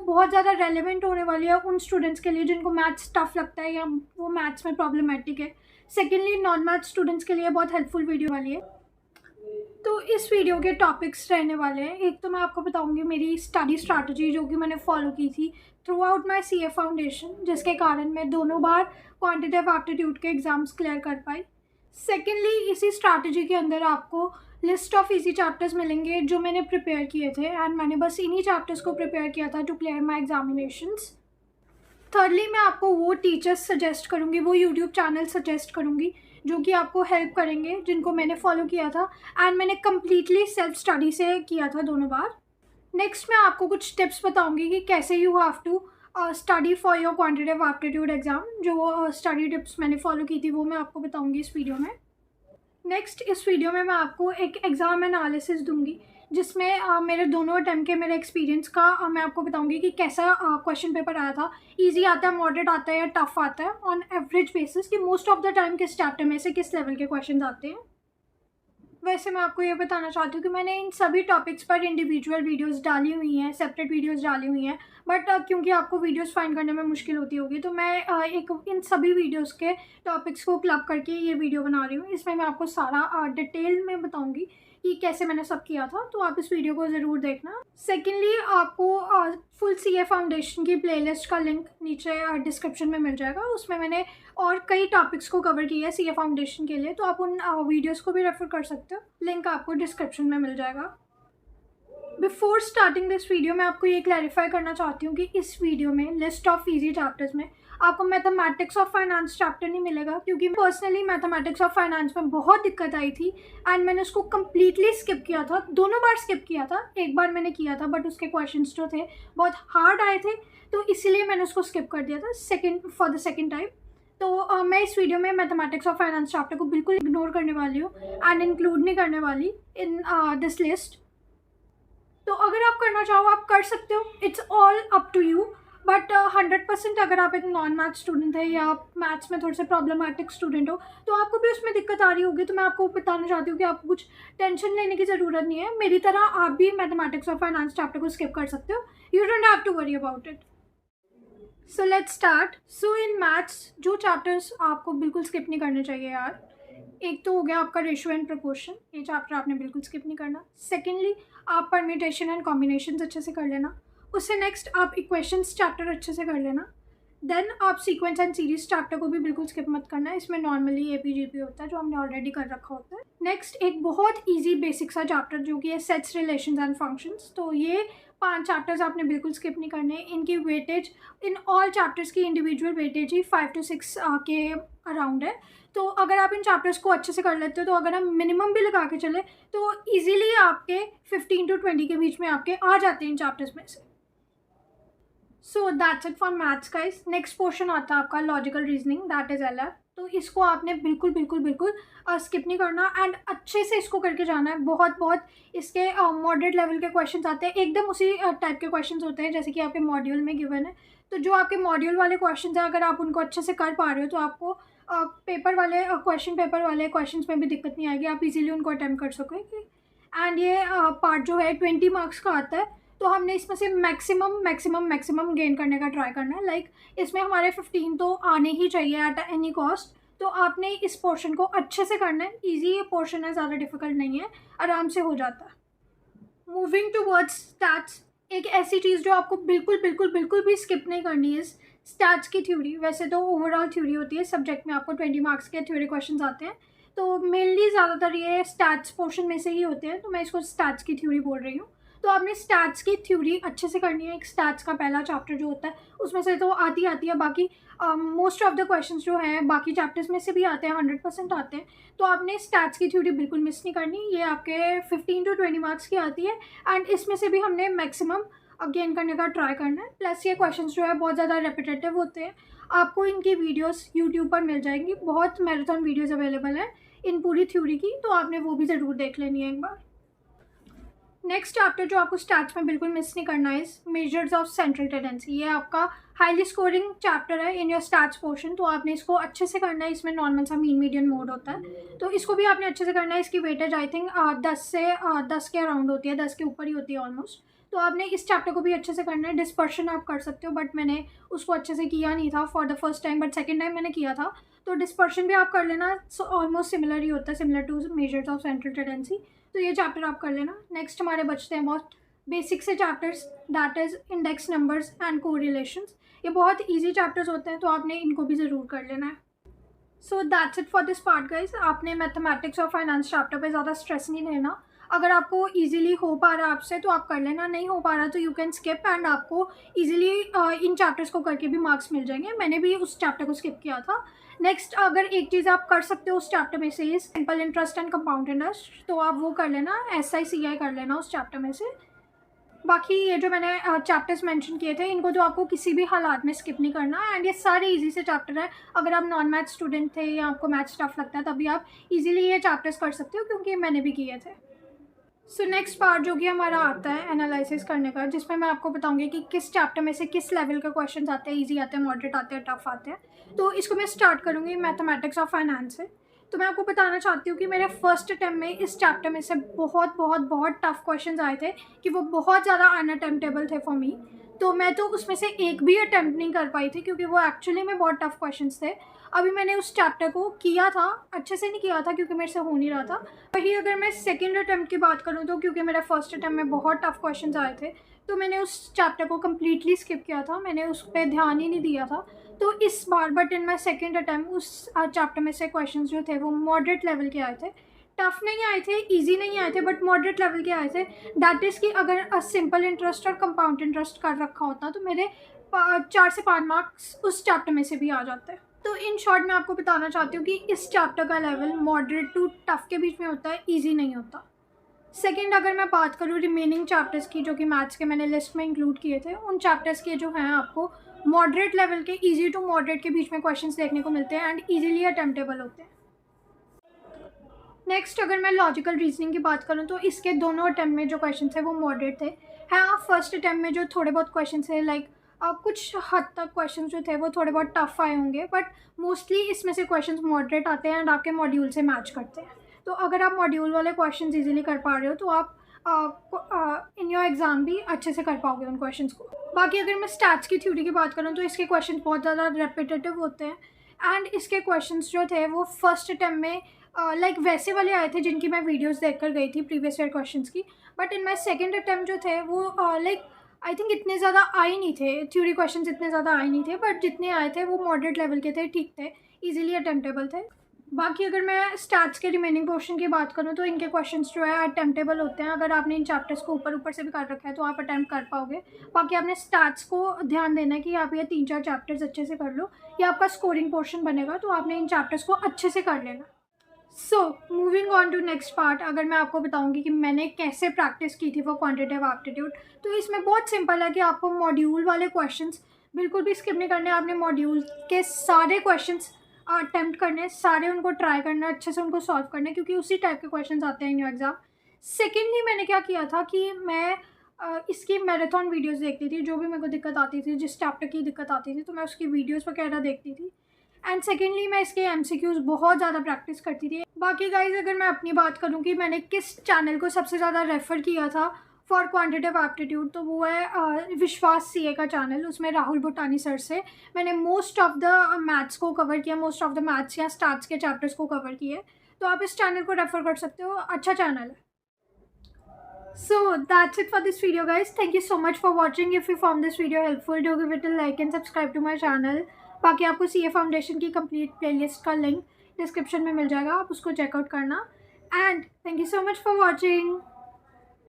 बहुत ज़्यादा रेलेवेंट होने वाली है उन स्टूडेंट्स के लिए जिनको मैथ्स टफ लगता है या वो मैथ्स में प्रॉब्लमेटिक है। सेकेंडली, नॉन मैथ स्टूडेंट्स के लिए बहुत हेल्पफुल वीडियो वाली है। तो इस वीडियो के टॉपिक्स रहने वाले हैं। एक तो मैं आपको बताऊंगी मेरी स्टडी स्ट्रैटेजी जो कि मैंने फॉलो की थी through out my CA foundation, जिसके कारण मैं दोनों बार क्वांटिटेटिव एप्टीट्यूड के एग्ज़ाम्स क्लियर कर पाई। सेकेंडली, इसी स्ट्रैटेजी के अंदर आपको लिस्ट ऑफ इजी चैप्टर्स मिलेंगे जो मैंने प्रिपेयर किए थे, एंड मैंने बस इन्हीं चैप्टर्स को प्रिपेयर किया था to clear my examinations. Thirdly, मैं आपको वो टीचर्स सजेस्ट करूँगी, वो यूट्यूब चैनल सजेस्ट करूँगी जो कि आपको हेल्प करेंगे, जिनको मैंने फॉलो किया था एंड मैंने कम्प्लीटली सेल्फ स्टडी से किया था दोनों बार। नेक्स्ट, मैं आपको कुछ टिप्स बताऊँगी कि कैसे you have to study for your quantitative aptitude exam. जो स्टडी टिप्स मैंने फॉलो की थी वो मैं आपको बताऊँगी इस वीडियो में। नेक्स्ट, इस वीडियो में मैं आपको एक एग्ज़ाम एनालिसिस दूंगी जिसमें मेरे दोनों अटैम्प्ट के मेरे एक्सपीरियंस का मैं आपको बताऊंगी कि कैसा क्वेश्चन पेपर आया था, इजी आता है, मॉडरेट आता है या टफ आता है, ऑन एवरेज बेसिस कि मोस्ट ऑफ द टाइम किस चैप्टर में से किस लेवल के क्वेश्चन आते हैं। वैसे मैं आपको ये बताना चाहती हूँ कि मैंने इन सभी टॉपिक्स पर इंडिविजुअल वीडियोस डाली हुई हैं, सेपरेट वीडियोस डाली हुई हैं, बट क्योंकि आपको वीडियोस फाइंड करने में मुश्किल होती होगी तो मैं एक इन सभी वीडियोस के टॉपिक्स को क्लब करके ये वीडियो बना रही हूँ। इसमें मैं आपको सारा डिटेल में बताऊँगी कि कैसे मैंने सब किया था, तो आप इस वीडियो को ज़रूर देखना। सेकेंडली, आपको फुल CA फाउंडेशन की प्लेलिस्ट का लिंक नीचे डिस्क्रिप्शन में मिल जाएगा। उसमें मैंने और कई टॉपिक्स को कवर किया है CA फाउंडेशन के लिए, तो आप उन वीडियोस को भी रेफर कर सकते हो। लिंक आपको डिस्क्रिप्शन में मिल जाएगा। बिफोर स्टार्टिंग दिस वीडियो मैं आपको ये क्लैरिफाई करना चाहती हूँ कि इस वीडियो में लिस्ट ऑफ इजी चैप्टर्स में आपको मैथमेटिक्स ऑफ फाइनेंस चैप्टर नहीं मिलेगा, क्योंकि पर्सनली मैथमेटिक्स ऑफ फाइनेंस में बहुत दिक्कत आई थी एंड मैंने उसको कम्प्लीटली स्किप किया था। दोनों बार स्किप किया था, एक बार मैंने किया था बट उसके क्वेश्चंस जो थे बहुत हार्ड आए थे, तो इसीलिए मैंने उसको स्किप कर दिया था फॉर द सेकेंड टाइम। तो मैं इस वीडियो में मैथमेटिक्स ऑफ फाइनेंस चैप्टर को बिल्कुल इग्नोर करने वाली हूँ एंड इंक्लूड नहीं करने वाली इन दिस लिस्ट। तो अगर आप करना चाहो आप कर सकते हो, it's all up to you, but 100% अगर आप एक नॉन मैथ स्टूडेंट है या आप मैथ्स में थोड़े से प्रॉब्लमेटिक स्टूडेंट हो तो आपको भी उसमें दिक्कत आ रही होगी, तो मैं आपको बताना चाहती हूँ कि आपको कुछ टेंशन लेने की ज़रूरत नहीं है। मेरी तरह आप भी मैथमेटिक्स और फाइनेंस चैप्टर को स्किप कर सकते हो, you don't have to worry about it. So let's start. So in maths जो चैप्टर्स आपको बिल्कुल स्किप नहीं करने चाहिए यार, एक तो हो गया आपका रेशियो एंड प्रोपोर्शन, ये चैप्टर आपने बिल्कुल स्किप नहीं करना। सेकेंडली, आप परम्यूटेशन एंड कॉम्बिनेशंस अच्छे से कर लेना। उससे नेक्स्ट आप इक्वेशंस चैप्टर अच्छे से कर लेना। देन आप सीक्वेंस एंड सीरीज चैप्टर को भी बिल्कुल स्किप मत करना, इसमें नॉर्मली APGP होता है जो हमने ऑलरेडी कर रखा होता है। नेक्स्ट एक बहुत ईजी बेसिक सा चैप्टर जो कि है सेट्स, रिलेशंस एंड फंक्शंस, तो ये 5 चैप्टर्स आपने बिल्कुल स्किप नहीं करने। इनकी वेटेज, इन ऑल चैप्टर्स की इंडिविजुअल वेटेज ही 5 to 6 के अराउंड है। तो अगर आप इन चैप्टर्स को अच्छे से कर लेते हो तो अगर हम मिनिमम भी लगा के चले तो ईजिली आपके 15 to 20 के बीच में आपके आ जाते हैं इन चैप्टर्स में से। So that's it for maths guys. Next portion आता है आपका logical reasoning, that is LR। तो इसको आपने बिल्कुल बिल्कुल बिल्कुल स्किप नहीं करना एंड अच्छे से इसको करके जाना है। बहुत इसके मॉडरेट लेवल के क्वेश्चंस आते हैं, एकदम उसी टाइप के क्वेश्चंस होते हैं जैसे कि आपके मॉड्यूल में गिवन है। तो जो आपके मॉड्यूल वाले क्वेश्चंस हैं अगर आप उनको अच्छे से कर पा रहे हो तो आपको पेपर वाले क्वेश्चंस में भी दिक्कत नहीं आएगी, आप इजीली उनको अटेम्प्ट कर सकोगे। एंड ये पार्ट जो है 20 मार्क्स का आता है, तो हमने इसमें से मैक्सिमम गेन करने का ट्राई करना है। लाइक इसमें हमारे 15 तो आने ही चाहिए एट एनी कॉस्ट, तो आपने इस पोर्शन को अच्छे से करना है। ईजी ये पोर्शन है, ज़्यादा डिफिकल्ट नहीं है, आराम से हो जाता है। मूविंग टूवर्ड्स स्टैट्स, एक ऐसी चीज़ जो आपको बिल्कुल भी स्किप नहीं करनी है, स्टैट्स की थ्योरी। वैसे तो ओवरऑल थ्योरी होती है, सब्जेक्ट में आपको 20 मार्क्स के थ्योरी क्वेश्चन आते हैं, तो मेनली ज़्यादातर ये स्टैट्स पोर्शन में से ही होते हैं, तो मैं इसको स्टैट्स की थ्योरी बोल रही हूँ। तो आपने स्टैट्स की थ्योरी अच्छे से करनी है। एक स्टैट्स का पहला चैप्टर जो होता है उसमें से तो आती है, बाकी मोस्ट ऑफ द क्वेश्चंस जो हैं बाकी चैप्टर्स में से भी आते हैं, 100% आते हैं। तो आपने स्टैट्स की थ्योरी बिल्कुल मिस नहीं करनी, ये आपके 15 to 20 मार्क्स की आती है एंड इसमें से भी हमने मैक्सिमम गेन करने का ट्राई करना है। प्लस ये क्वेश्चंस जो है बहुत ज़्यादा रेपिटेटिव होते हैं, आपको इनकी वीडियोस यूट्यूब पर मिल जाएंगी, बहुत मैराथन वीडियोस अवेलेबल हैं इन पूरी थ्योरी की, तो आपने वो भी ज़रूर देख लेनी है एक बार। नेक्स्ट चैप्टर जो आपको स्टैट्स में बिल्कुल मिस नहीं करना है, मेजर्स ऑफ सेंट्रल टेंडेंसी। ये आपका हाईली स्कोरिंग चैप्टर है इन योर स्टैट्स पोर्शन, तो आपने इसको अच्छे से करना है। इसमें नॉर्मल सा मीन मीडियन मोड होता है, तो इसको भी आपने अच्छे से करना है। इसकी वेटेज आई थिंक 10 के अराउंड होती है, 10 के ऊपर ही होती है ऑलमोस्ट, तो तो आपने इस चैप्टर को भी अच्छे से करना है। डिस्पर्शन आप कर सकते हो, बट मैंने उसको अच्छे से किया नहीं था for the first time, but second time मैंने किया था। तो डिस्पर्शन भी आप कर लेना, ऑलमोस्ट सिमिलर ही होता है, similar to measures of central tendency. तो ये चैप्टर आप कर लेना। नेक्स्ट हमारे बचते हैं बहुत बेसिक से chapters, that is index numbers and correlations. ये बहुत ईजी चैप्टर्स होते हैं, तो आपने इनको भी ज़रूर कर लेना है। So that's it for this part guys. आपने मैथमेटिक्स और फाइनेंस चैप्टर पे ज़्यादा स्ट्रेस नहीं लेना। अगर आपको इजीली हो पा रहा है आपसे तो आप कर लेना, नहीं हो पा रहा तो यू कैन स्किप, एंड आपको इजीली इन चैप्टर्स को करके भी मार्क्स मिल जाएंगे। मैंने भी उस चैप्टर को स्किप किया था। नेक्स्ट अगर एक चीज़ आप कर सकते हो उस चैप्टर में से, ये simple interest and compound interest, तो आप वो कर लेना, SI CI कर लेना उस चैप्टर में से। बाकी ये जो मैंने चैप्टर्स मेंशन किए थे, इनको तो आपको किसी भी हालात में स्किप नहीं करना, एंड ये सारे इजी से चैप्टर हैं। अगर आप नॉन मैथ स्टूडेंट थे या आपको मैथ्स टफ लगता है, तभी आप इजीली ये चैप्टर्स कर सकते हो, क्योंकि मैंने भी किए थे। सो नेक्स्ट पार्ट जो कि हमारा आता है एनालिसिस करने का, जिसमें मैं आपको बताऊंगी कि किस चैप्टर में से किस लेवल के क्वेश्चन आते हैं, इजी आते हैं, मॉडरेट आते हैं, टफ आते हैं। तो इसको मैं स्टार्ट करूँगी मैथमेटिक्स और फाइनेंस से। तो मैं आपको बताना चाहती हूँ कि मेरे फर्स्ट अटैम्प्ट में इस चैप्टर में से बहुत बहुत बहुत टफ क्वेश्चंस आए थे, कि वो बहुत ज़्यादा अनअटेम्प्टेबल थे फॉर मी। तो मैं तो उसमें से एक भी अटैम्प्ट नहीं कर पाई थी, क्योंकि वो एक्चुअली में बहुत टफ क्वेश्चंस थे। अभी मैंने उस चैप्टर को किया था, अच्छे से नहीं किया था क्योंकि मेरे से हो नहीं रहा था। वही अगर मैं सेकेंड अटैम्प्ट की बात करूँ, तो क्योंकि मेरा फर्स्ट अटैम्प्ट में बहुत टफ क्वेश्चंस आए थे, तो मैंने उस चैप्टर को कम्प्लीटली स्किप किया था, मैंने उस पर ध्यान ही नहीं दिया था। तो इस बार but in my second attempt उस चैप्टर में से क्वेश्चंस जो थे वो मॉडरेट लेवल के आए थे। टफ नहीं आए थे, इजी नहीं आए थे, बट मॉडरेट लेवल के आए थे। दैट इज़ कि अगर सिंपल इंटरेस्ट और कंपाउंड इंटरेस्ट कर रखा होता तो मेरे 4 से 5 मार्क्स उस चैप्टर में से भी आ जाते। तो इन शॉर्ट मैं आपको बताना चाहती हूँ कि इस चैप्टर का लेवल मॉडरेट टू टफ के बीच में होता है, ईजी नहीं होता। सेकेंड अगर मैं बात करूँ रिमेनिंग चैप्टर्स की, जो कि मैथ्स के मैंने लिस्ट में इंक्लूड किए थे, उन चैप्टर्स के जो हैं आपको मॉडरेट लेवल के, इजी टू मॉडरेट के बीच में क्वेश्चंस देखने को मिलते हैं, एंड इजीली अटेम्प्टेबल होते हैं। नेक्स्ट अगर मैं लॉजिकल रीजनिंग की बात करूँ, तो इसके दोनों अटैम्प्ट में जो क्वेश्चन थे वो मॉडरेट थे। हाँ, फर्स्ट अटैम्प्ट में जो थोड़े बहुत क्वेश्चन थे, लाइक कुछ हद तक क्वेश्चन जो थे वो थोड़े बहुत टफ आए होंगे, बट मोस्टली इसमें से क्वेश्चन मॉडरेट आते हैं एंड आपके मॉड्यूल से मैच करते हैं। तो अगर आप मॉड्यूल वाले क्वेश्चन ईजिली कर पा रहे हो, तो आप इन योर एग्ज़ाम भी अच्छे से कर पाओगे उन क्वेश्चंस को। बाकी अगर मैं स्टैट्स की थ्योरी की बात करूँ, तो इसके क्वेश्चन बहुत ज़्यादा रेपिटेटिव होते हैं, एंड इसके क्वेश्चंस जो थे वो फर्स्ट अटैम्प्ट में लाइक वैसे वाले आए थे जिनकी मैं वीडियोस देखकर गई थी प्रीवियस ईयर क्वेश्चंस की, but in my second attempt जो थे वो लाइक आई थिंक इतने ज़्यादा आए नहीं थे, थ्योरी क्वेश्चंस इतने ज़्यादा आए नहीं थे, बट जितने आए थे वो मॉडरेट लेवल के थे, ठीक थे, इजीली अटेम्प्टेबल थे। बाकी अगर मैं स्टैट्स के रिमेनिंग पोर्शन की बात करूँ, तो इनके क्वेश्चंस जो है अटेम्प्टेबल होते हैं। अगर आपने इन चैप्टर्स को ऊपर से भी कर रखा है तो आप अटैम्प्ट कर पाओगे। बाकी आपने स्टैट्स को ध्यान देना है कि आप ये 3-4 चैप्टर्स अच्छे से कर लो, ये आपका स्कोरिंग पोर्शन बनेगा, तो आपने इन चैप्टर्स को अच्छे से कर लेना। So moving on to next part, अगर मैं आपको बताऊंगी कि मैंने कैसे प्रैक्टिस की थी वो क्वांटिटेटिव एप्टीट्यूड, तो इसमें बहुत सिंपल है कि आपको मॉड्यूल वाले क्वेश्चंस बिल्कुल भी स्किप नहीं करने। आपने मॉड्यूल के सारे क्वेश्चंस अटेम्प्ट करने, सारे उनको ट्राई करना, अच्छे से उनको सॉल्व करने, क्योंकि उसी टाइप के क्वेश्चंस आते हैं इन योर एग्ज़ाम। सेकेंडली मैंने क्या किया था कि मैं इसकी मैराथन वीडियोज़ देखती थी, जो भी मेरे को दिक्कत आती थी, जिस चैप्टर की दिक्कत आती थी, तो मैं उसकी वीडियोज़ वगैरह देखती थी। एंड सेकेंडली मैं इसके MCQs बहुत ज़्यादा प्रैक्टिस करती थी। बाकी गाइज अगर मैं अपनी बात करूँ कि मैंने किस चैनल को सबसे ज़्यादा रेफ़र किया था फॉर क्वांटिटेटिव एप्टीट्यूड, तो वो है विश्वास CA का चैनल। उसमें राहुल भुटानी सर से मैंने मोस्ट ऑफ द मैथ्स को कवर किया, मोस्ट ऑफ द मैथ्स या स्टैट्स के चैप्टर्स को कवर किए, तो आप इस चैनल को रेफ़र कर सकते हो, अच्छा चैनल है। So that's it for this video guys. Thank you so much for watching. If you found this video helpful, do give it a like and subscribe to my channel. बाकी आपको CA foundation की complete playlist का link description में मिल जाएगा, आप उसको checkout करना। And thank you so much for watching.